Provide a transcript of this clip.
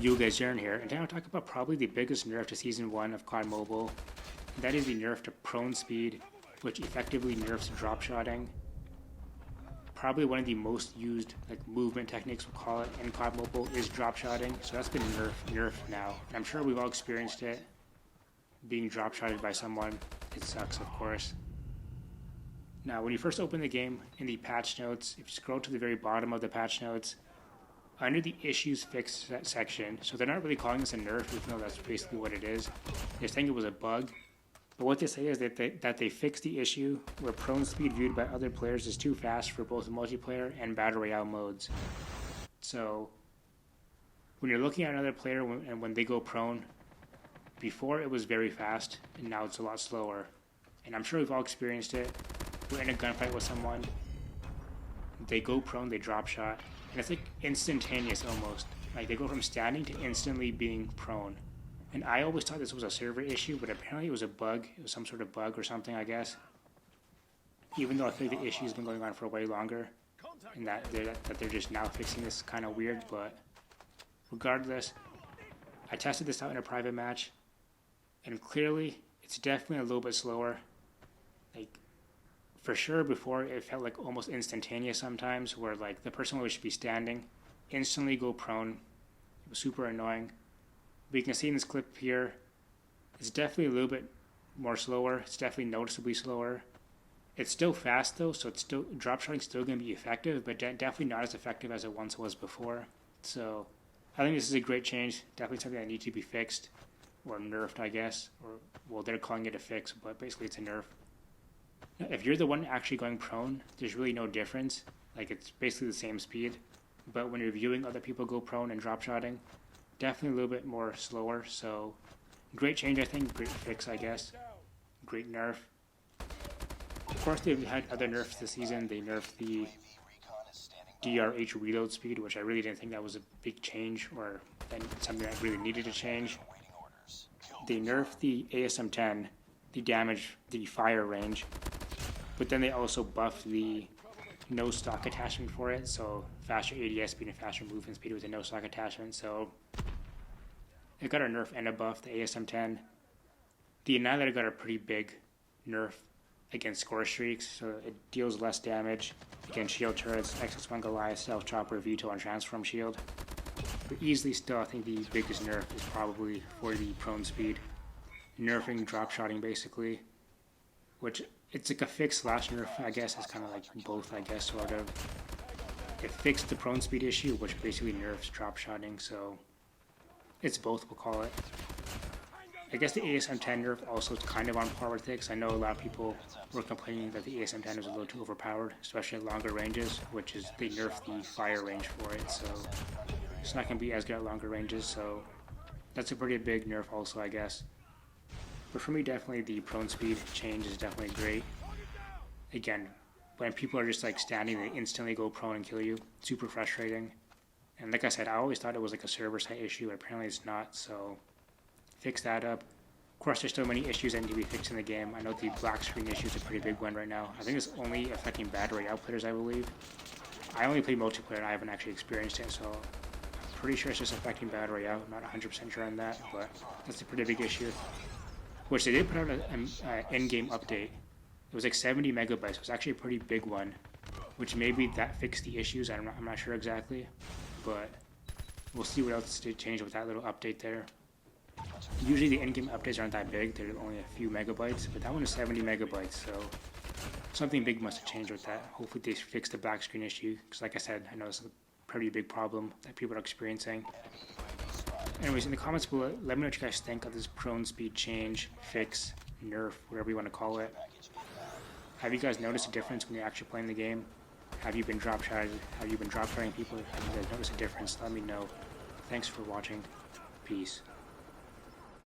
You guys Jaren here, and today I'll talk about probably the biggest nerf to Season 1 of COD Mobile. And that is the nerf to prone speed, which effectively nerfs drop shotting. Probably one of the most used movement techniques, we'll call it, in COD Mobile is drop shotting. So that's been nerfed now. And I'm sure we've all experienced it, being drop shotted by someone. It sucks, of course. Now, when you first open the game, in the patch notes, if you scroll to the very bottom of the patch notes, under the issues fixed section, so they're not really calling this a nerf, even though that's basically what it is. They're saying it was a bug. But what they say is that they fixed the issue where prone speed viewed by other players is too fast for both multiplayer and battle royale modes. So when you're looking at another player and when they go prone, before it was very fast and now it's a lot slower. And I'm sure we've all experienced it. We're in a gunfight with someone, they go prone, they drop shot, and it's like instantaneous almost. Like they go from standing to instantly being prone. And I always thought this was a server issue, but apparently it was a bug. It was some sort of bug or something, I guess. Even though I think the issue's been going on for way longer, and that they're just now fixing this kind of weird. But regardless, I tested this out in a private match, and clearly it's definitely a little bit slower. Like for sure, before it felt like almost instantaneous sometimes, where like the person would just be standing, instantly go prone. It was super annoying. But you can see in this clip here, it's definitely a little bit more slower. It's definitely noticeably slower. It's still fast though, so it's still drop shotting's still going to be effective, but definitely not as effective as it once was before. So I think this is a great change. Definitely something that needs to be fixed or nerfed, I guess. Or well, they're calling it a fix, but basically it's a nerf. If you're the one actually going prone, there's really no difference. Like it's basically the same speed. But when you're viewing other people go prone and drop shotting, definitely a little bit more slower. So great change, I think. Great fix, I guess. Great nerf. Of course, they've had other nerfs this season. They nerfed the DRH reload speed, which I really didn't think that was a big change or something that really needed to change. They nerfed the ASM-10, the damage, the fire range, but then they also buffed the no stock attachment for it, so faster ADS speed and faster movement speed with a no stock attachment. So it got a nerf and a buff, the ASM-10. The Annihilator got a pretty big nerf against score streaks, so it deals less damage against shield turrets, XX1 Goliath, Stealth Chopper, Veto, and Transform Shield. But easily still, I think the biggest nerf is probably for the prone speed. Nerfing drop shotting basically, which it's like a fix slash nerf, I guess. It's kind of like both, I guess, sort of. It fixed the prone speed issue, which basically nerfs drop shotting, so it's both, we'll call it. I guess the ASM-10 nerf also is kind of on par with it, because I know a lot of people were complaining that the ASM-10 was a little too overpowered, especially at longer ranges, which is they nerfed the fire range for it, so it's not going to be as good at longer ranges, so that's a pretty big nerf also, I guess. But for me, definitely the prone speed change is definitely great. Again, when people are just like standing, they instantly go prone and kill you. Super frustrating. And like I said, I always thought it was like a server side issue, but apparently it's not, so fix that up. Of course, there's still many issues that need to be fixed in the game. I know the black screen issue is a pretty big one right now. I think it's only affecting battle royale players, I believe. I only play multiplayer and I haven't actually experienced it, so I'm pretty sure it's just affecting battle royale. I'm not 100% sure on that, but that's a pretty big issue. Which they did put out an in-game update. It was like 70 megabytes. It was actually a pretty big one, which maybe that fixed the issues. I'm not sure exactly, but we'll see what else did change with that little update there. Usually the in-game updates aren't that big. They're only a few megabytes, but that one is 70 megabytes, so something big must have changed with that. Hopefully they fix the black screen issue, because like I said, I know it's a pretty big problem that people are experiencing. Anyways, in the comments below, let me know what you guys think of this prone speed change, fix, nerf, whatever you want to call it. Have you guys noticed a difference when you're actually playing the game? Have you been drop shotted? Have you been drop shotting people? Have you guys noticed a difference? Let me know. Thanks for watching. Peace.